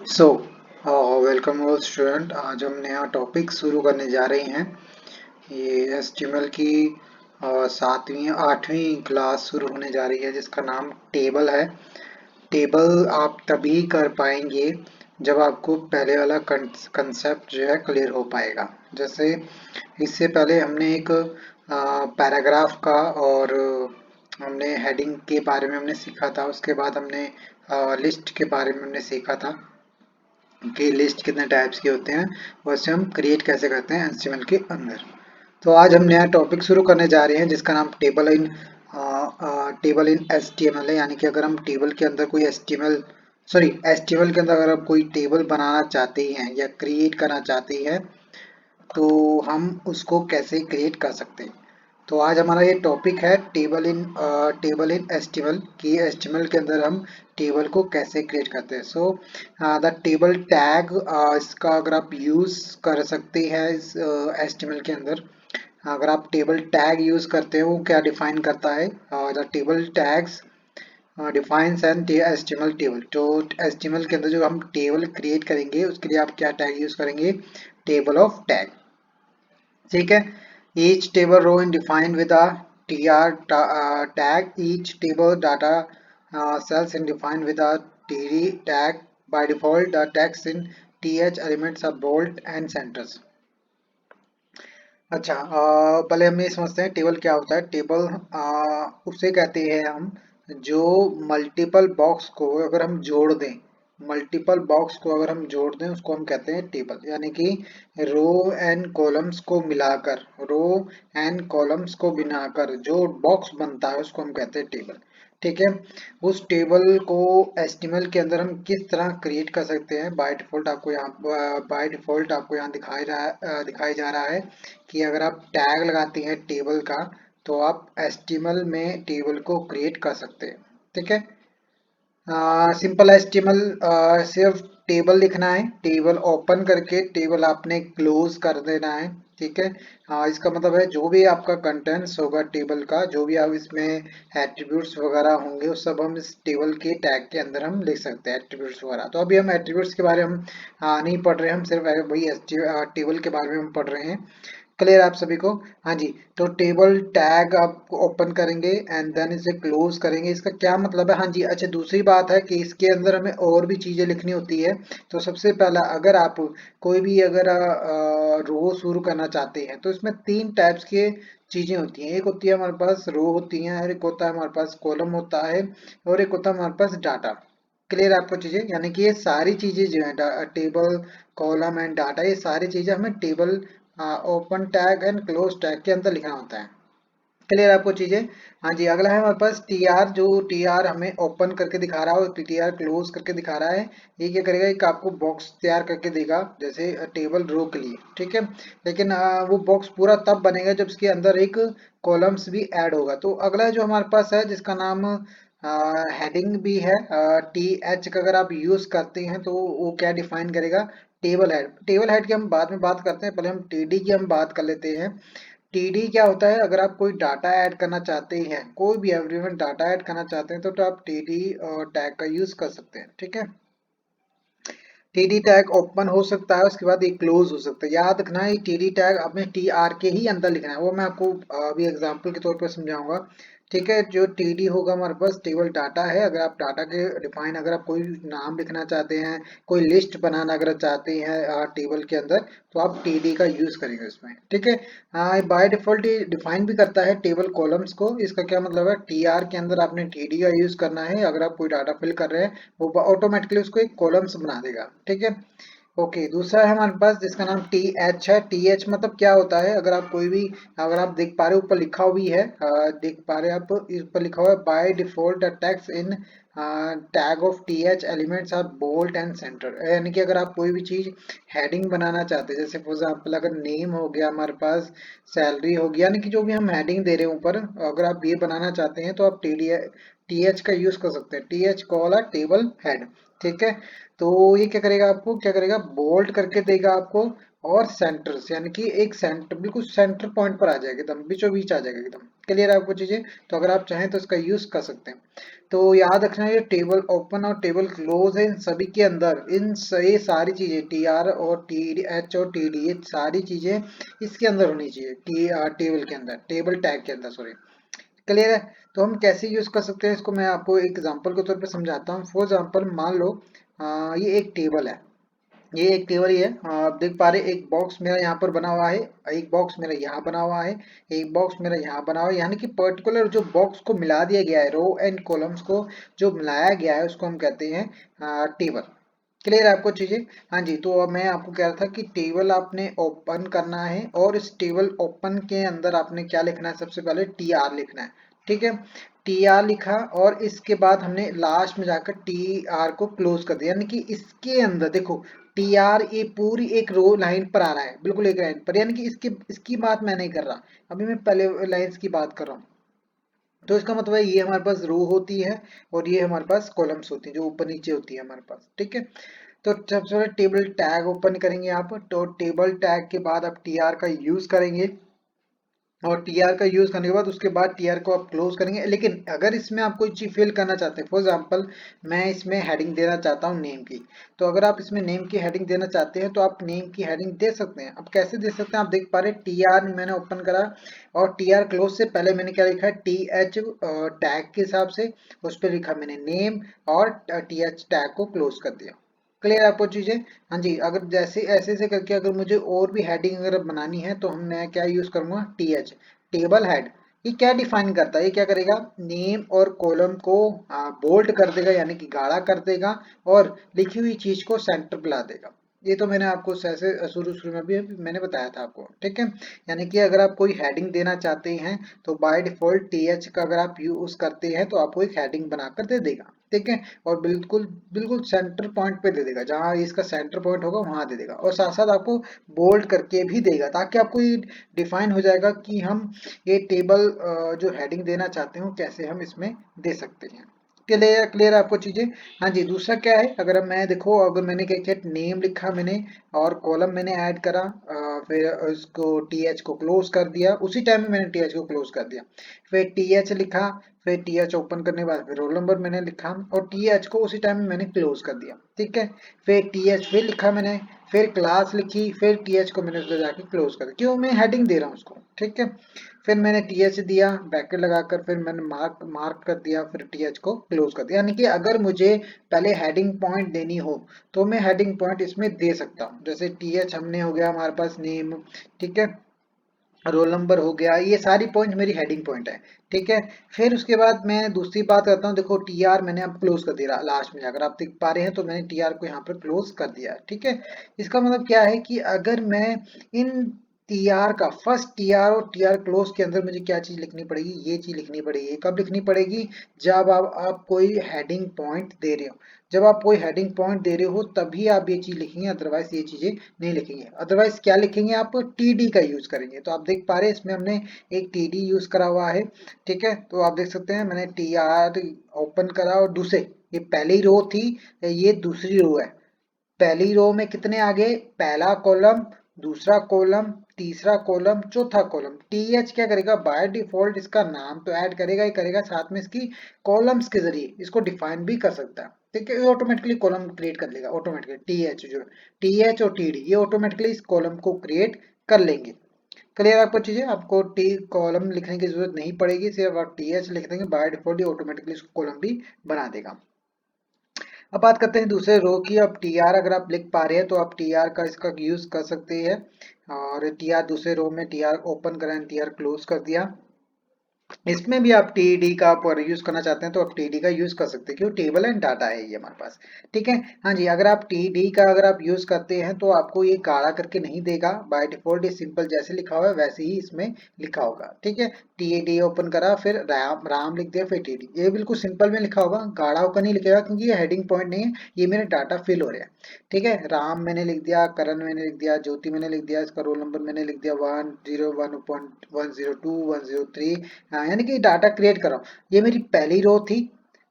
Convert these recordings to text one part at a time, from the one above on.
So welcome all student. आज हम नया टॉपिक शुरू करने जा रहे हैं। ये एचटीएमएल की सातवीं आठवीं क्लास शुरू होने जा रही है जिसका नाम टेबल है। टेबल आप तभी कर पाएंगे जब आपको पहले वाला कंसेप्ट जो है क्लियर हो पाएगा। जैसे इससे पहले हमने एक पैराग्राफ का और हमने हेडिंग के बारे में हमने सीखा था। उसके बाद हमने लिस्ट के बारे में हमने सीखा था कि लिस्ट कितने टाइप्स के होते हैं, वैसे हम क्रिएट कैसे करते हैं एचटीएमएल के अंदर। तो आज हम नया टॉपिक शुरू करने जा रहे हैं जिसका नाम टेबल इन एचटीएमएल है। यानी कि अगर हम टेबल के अंदर कोई एचटीएमएल के अंदर अगर आप कोई टेबल बनाना चाहते हैं या क्रिएट करना चाहते हैं तो हम उसको कैसे क्रिएट कर सकते हैं। तो आज हमारा ये टॉपिक है टेबल इन एचटीएमएल कि एचटीएमएल के अंदर हम टेबल को कैसे क्रिएट करते हैं। सो द टेबल टैग इसका अगर आप यूज कर सकते हैं इस एचटीएमएल के अंदर। अगर आप टेबल टैग यूज करते हैं वो क्या डिफाइन करता है, the table tags defines N HTML table. तो एचटीएमएल के अंदर जो हम टेबल क्रिएट करेंगे उसके लिए आप क्या टैग यूज करेंगे, टेबल ऑफ टैग। ठीक है। each table row is defined with a tag. Each table data cells is defined with a td tag. By default the text in th elements are bold and centers. अच्छा, पहले हम ये समझते हैं table क्या होता है। टेबल उसे कहते हैं हम जो मल्टीपल बॉक्स को अगर हम जोड़ दें, मल्टीपल बॉक्स को अगर हम जोड़ दें उसको हम कहते हैं टेबल। यानी कि रो एंड कॉलम्स को मिलाकर, रो एंड कॉलम्स को बनाकर जो बॉक्स बनता है उसको हम कहते हैं टेबल। ठीक है। उस टेबल को एचटीएमएल के अंदर हम किस तरह क्रिएट कर सकते हैं, बाय डिफॉल्ट आपको यहाँ दिखाई जा रहा है कि अगर आप टैग लगाते हैं टेबल का तो आप एचटीएमएल में टेबल को क्रिएट कर सकते हैं। ठीक है। सिंपल एचटीएमएल, सिर्फ टेबल लिखना है, टेबल ओपन करके टेबल आपने क्लोज कर देना है। ठीक है। इसका मतलब है जो भी आपका कंटेंट्स होगा टेबल का, जो भी आप इसमें एट्रीब्यूट्स वगैरह होंगे वो सब हम इस टेबल के टैग के अंदर हम लिख सकते हैं एट्रीब्यूट्स वगैरह। तो अभी हम एट्रीब्यूट्स के बारे में हम नहीं पढ़ रहे हैं, हम सिर्फ वही टेबल के बारे में हम पढ़ रहे हैं। क्लियर आप सभी को? हाँ जी। तो टेबल टैग आप ओपन करेंगे एंड देन इसे क्लोज करेंगे। इसका क्या मतलब है? हाँ जी, अच्छा, दूसरी बात है कि इसके अंदर हमें और भी चीजें लिखनी होती है। तो सबसे पहला, अगर आप कोई भी अगर रो शुरू करना चाहते हैं तो इसमें तीन टाइप्स के चीजें होती हैं। एक होती है हमारे पास रो होती है, और एक होता है हमारे पास कॉलम होता है, और एक होता है हमारे पास डाटा। क्लियर आपको चीजें? यानी कि ये सारी चीजें जो है टेबल, कॉलम एंड डाटा, ये सारी चीजें हमें table open tag and close tag के अंदर लिखना होता है। क्लियर आपको चीजें? हाँ जी। अगला है हमारे पास टी आर, जो टी आर हमें ओपन करके दिखा रहा है और टी आर क्लोज करके दिखा रहा है। ये क्या करेगा, एक आपको बॉक्स तैयार करके देगा जैसे टेबल रो के लिए। ठीक है। लेकिन वो बॉक्स पूरा तब बनेगा जब इसके अंदर एक कॉलम्स भी ऐड होगा। तो अगला जो हमारे पास है जिसका नाम हेडिंग भी है, टी एच का अगर आप यूज करते हैं तो वो क्या डिफाइन करेगा, टेबल हेड। टेबल हेड की हम बाद में बात करते हैं, पहले हम टीडी की हम बात कर लेते हैं। टीडी क्या होता है, अगर आप कोई डाटा ऐड करना चाहते हैं, कोई भी एवरीवन डाटा ऐड करना चाहते हैं तो आप टीडी टैग का यूज कर सकते हैं। ठीक है। टीडी टैग ओपन हो सकता है, उसके बाद ये क्लोज हो सकता है। याद रखना है टीडी टैग आपने टी आर के ही अंदर लिखना है, वो मैं आपको अभी एग्जांपल के तौर पर समझाऊंगा। ठीक है। जो टीडी होगा हमारे पास टेबल डाटा है। अगर आप डाटा के डिफाइन, अगर आप कोई नाम लिखना चाहते हैं, कोई लिस्ट बनाना अगर चाहते हैं टेबल के अंदर, तो आप टीडी का यूज करेंगे उसमें। ठीक है। बाय डिफॉल्ट ये डिफाइन भी करता है टेबल कॉलम्स को। इसका क्या मतलब है, टी आर के अंदर आपने टीडी का यूज करना है। अगर आप कोई डाटा फिल कर रहे हैं वो ऑटोमेटिकली उसको एक कॉलम्स बना देगा। ठीक है। ओके। दूसरा है हमारे पास जिसका नाम टी एच है। टी एच मतलब क्या होता है, अगर आप कोई भी, अगर आप देख पा रहे हो ऊपर लिखा हुआ है, देख पा रहे हैं आप, इस पर लिखा हुआ है by default the text in tag of T H elements are bold and centre. यानी कि अगर आप कोई भी चीज हेडिंग बनाना चाहते हैं, जैसे फॉर एग्जाम्पल अगर नेम हो गया हमारे पास, सैलरी हो गया, यानी कि जो भी हम हेडिंग दे रहे हैं ऊपर, अगर आप ये बनाना चाहते हैं तो आप टी एच का यूज कर सकते हैं। टी एच कॉल अ टेबल हेड। ठीक है। तो ये क्या करेगा, आपको क्या करेगा, बोल्ड करके देगा आपको, और सेंटर्स, यानी कि एक सेंटर बिल्कुल सेंटर पॉइंट पर आ जाएगा, एकदम बीचों बीच आ जाएगा एकदम। क्लियर है आपको चीजें? तो अगर आप चाहें तो इसका यूज कर सकते हैं। तो याद रखना, ये टेबल ओपन और टेबल क्लोज है, इन सभी के अंदर ये सारी चीजें टी आर और टी एच और टी डी, ये सारी चीजें इसके अंदर होनी चाहिए, टेबल के अंदर, टेबल टैग के अंदर, सॉरी। क्लियर है? तो हम कैसे यूज कर सकते हैं इसको, मैं आपको एक एग्जांपल के तौर पे समझाता हूँ। फॉर एग्जांपल मान लो ये एक टेबल है, ये एक टेबल ही है। आप देख पा रहे एक बॉक्स मेरा यहाँ पर बना हुआ है, एक बॉक्स मेरा यहाँ बना हुआ है, एक बॉक्स मेरा यहाँ बना हुआ है, यानी कि पर्टिकुलर जो बॉक्स को मिला दिया गया है, रो एंड कॉलम्स को जो मिलाया गया है, उसको हम कहते हैं टेबल। क्लियर है आपको चीजें? हाँ जी। तो अब मैं आपको कह रहा था कि टेबल आपने ओपन करना है, और इस टेबल ओपन के अंदर आपने क्या लिखना है, सबसे पहले टी आर लिखना है। ठीक है, टी आर लिखा, और इसके बाद हमने लास्ट में जाकर टी आर को क्लोज कर दिया, यानी कि इसके अंदर देखो टी आर ये पूरी एक रो लाइन पर आ रहा है, बिल्कुल एक लाइन पर, यानी कि इसकी इसकी बात मैं नहीं कर रहा, अभी मैं पहले लाइंस की बात कर रहा हूँ। तो इसका मतलब है ये हमारे पास रो होती है, और ये हमारे पास कॉलम्स होती है जो ऊपर नीचे होती है हमारे पास। ठीक है, तो सबसे पहले टेबल टैग ओपन करेंगे आप, तो टेबल टैग के बाद आप टी आर का यूज करेंगे, और टीआर का यूज करने के बाद उसके बाद टीआर को आप क्लोज करेंगे। लेकिन अगर इसमें आप कोई चीज फिल करना चाहते हैं, फॉर एग्जांपल मैं इसमें हेडिंग देना चाहता हूँ नेम की, तो अगर आप इसमें नेम की हेडिंग देना चाहते हैं तो आप नेम की हेडिंग दे सकते हैं। अब कैसे दे सकते हैं, आप देख पा रहे हैं टीआर मैंने ओपन करा, और टीआर क्लोज से पहले मैंने क्या लिखा है, टी एच टैग के हिसाब से उस पर लिखा मैंने नेम, और टी एच टैग को क्लोज कर दिया। क्लियर आपको चीजें? हाँ जी। अगर जैसे ऐसे ऐसे करके अगर मुझे और भी हेडिंग अगर बनानी है, तो हम मैं क्या यूज करूंगा, टी एच, टेबल हेड। ये क्या डिफाइन करता है, ये क्या करेगा, नेम और कॉलम को बोल्ड कर देगा, यानी कि गाढ़ा कर देगा, और लिखी हुई चीज को सेंटर पे ला देगा। ये तो मैंने आपको ऐसे शुरू शुरू में भी मैंने बताया था आपको। ठीक है, यानी कि अगर आप कोई हेडिंग देना चाहते हैं, तो बाय डिफॉल्ट टी एच का अगर आप यूज करते हैं तो आपको एक हेडिंग बनाकर दे देगा। ठीक है, और बिल्कुल बिल्कुल सेंटर पॉइंट पे दे देगा, जहां इसका सेंटर पॉइंट होगा वहां दे देगा, और साथ साथ आपको बोल्ड करके भी देगा, ताकि आपको ये डिफाइन हो जाएगा कि हम ये टेबल जो हेडिंग देना चाहते हो कैसे हम इसमें दे सकते हैं। क्लियर क्लियर आपको चीजें? हाँ जी। दूसरा क्या है, अगर मैं देखो, अगर मैंने क्या किया, नेम लिखा मैंने, और कॉलम मैंने ऐड करा, फिर उसको टी एच को क्लोज कर दिया, उसी टाइम में मैंने टी एच को क्लोज कर दिया, फिर टी एच लिखा, फिर टी एच ओपन करने के बाद फिर रोल नंबर मैंने लिखा, और टी एच को उसी टाइम में मैंने क्लोज कर दिया। ठीक है, फिर टी एच फिर लिखा मैंने, फिर क्लास लिखी, फिर टी एच को मैंने उसको जाके क्लोज कर दिया, क्यों, मैं हेडिंग दे रहा हूँ उसको। ठीक है, फिर मैंने टी एच दिया ब्रैकेट लगाकर, फिर मैंने मार्क मार्क कर दिया, फिर टी एच को क्लोज कर दिया। यानी कि अगर मुझे पहले हेडिंग पॉइंट देनी हो, तो मैं हेडिंग पॉइंट इसमें दे सकता हूँ। जैसे टी एच हमने हो गया हमारे पास नेम, ठीक है, रोल नंबर हो गया, ये सारी पॉइंट मेरी हेडिंग पॉइंट है। ठीक है, फिर उसके बाद मैं दूसरी बात करता हूँ, देखो टी आर मैंने अब क्लोज कर दिया लास्ट में, अगर आप देख पा रहे हैं तो मैंने टी आर को यहाँ पर क्लोज कर दिया है। ठीक है, इसका मतलब क्या है कि अगर मैं इन टी आर का फर्स्ट टी आर और टी आर क्लोज के अंदर मुझे क्या चीज लिखनी पड़ेगी, ये चीज लिखनी पड़ेगी। कब लिखनी पड़ेगी, जब आप कोई हेडिंग पॉइंट दे रहे हो, जब आप कोई हेडिंग पॉइंट दे रहे हो तभी आप ये चीज लिखेंगे, अदरवाइज ये चीजें नहीं लिखेंगे। अदरवाइज क्या लिखेंगे, आप टीडी का यूज करेंगे। तो आप देख पा रहे हैं इसमें हमने एक टीडी यूज करा हुआ है। ठीक है, तो आप देख सकते हैं मैंने टी आर ओपन करा, और दूसरे, ये पहली रो थी, ये दूसरी रो है। पहली रो में कितने आगे, पहला कॉलम, दूसरा कॉलम, तीसरा कॉलम, चौथा कॉलम। टीएच क्या करेगा, बाय डिफॉल्ट इसका नाम तो ऐड करेगा ही करेगा, साथ में इसकी कॉलम्स के जरिए इसको डिफाइन भी कर सकता है। ठीक है, ये ऑटोमेटिकली कॉलम क्रिएट कर लेगा ऑटोमेटिकली, टीएच जो टीएच और टीडी ये ऑटोमेटिकली इस कॉलम को क्रिएट कर लेंगे। क्लियर आपको चीजें, आपको टी कॉलम लिखने की जरूरत नहीं पड़ेगी, सिर्फ आप टीएच लिख देंगे, बाय डिफॉल्ट ये ऑटोमेटिकली इसको कॉलम भी बना देगा। अब बात करते हैं दूसरे रो की। अब टी आर अगर आप लिख पा रहे हैं तो आप टी आर का इसका यूज कर सकते हैं, और टी आर दूसरे रो में टी आर ओपन करें, टी आर क्लोज कर दिया। इसमें भी आप टीडी का यूज करना चाहते हैं तो आप टीडी का यूज कर सकते हैं, क्यों, टेबल एंड डाटा है ये हमारे पास। ठीक है, हाँ जी। अगर आप टीडी का अगर आप यूज करते हैं तो आपको ये गाढ़ा करके नहीं देगा, बाय डिफॉल्ट ये सिंपल जैसे लिखा हुआ है वैसे ही इसमें लिखा होगा। ठीक है, टीडी ओपन करा, फिर राम राम लिख दिया, फिर टीडी, ये बिल्कुल सिंपल में लिखा होगा, गाढ़ा होकर नहीं लिखेगा, क्योंकि ये हेडिंग पॉइंट नहीं है, ये मेरे डाटा फिल हो रहे हैं। ठीक है, राम मैंने लिख दिया, करण मैंने लिख दिया, ज्योति मैंने लिख दिया, इसका रोल नंबर मैंने लिख दिया 101.102 103, हाँ, यानी कि डाटा क्रिएट कर रहा हूँ। ये मेरी पहली रो थी,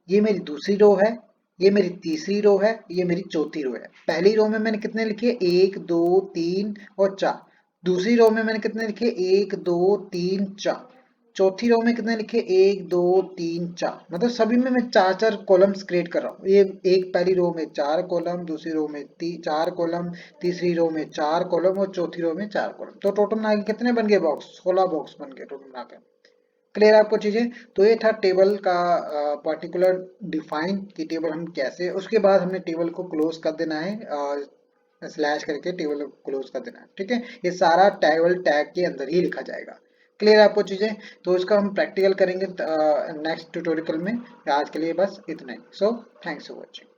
ये मेरी दूसरी रो है, ये मेरी तीसरी रो है, ये मेरी चौथी रो है। पहली रो में मैंने कितने लिखे, 1 2 3 और 4। दूसरी रो में मैंने कितने लिखे, 1 2 3 4। चौथी रो में कितने लिखे, 1 2 3 4। मतलब सभी में मैं चार चार कॉलम्स क्रिएट कर रहा हूँ। ये एक पहली रो में 4 कॉलम, दूसरी रो में 4 कॉलम, तीसरी रो में 4 कॉलम और चौथी रो में 4 कॉलम। तो टोटल मिला के कितने बन गए बॉक्स, 16 बॉक्स बन गए टोटल मिला के। क्लियर आपको चीजें। तो ये था टेबल का पर्टिकुलर डिफाइन कि टेबल हम कैसे, उसके बाद हमने टेबल को क्लोज कर देना है, स्लैश करके टेबल को क्लोज कर देना है। ठीक है, ये सारा टेबल टैग के अंदर ही लिखा जाएगा। क्लियर आपको चीजें। तो इसका हम प्रैक्टिकल करेंगे नेक्स्ट ट्यूटोरियल में। आज के लिए बस इतना ही। So thanks for watching.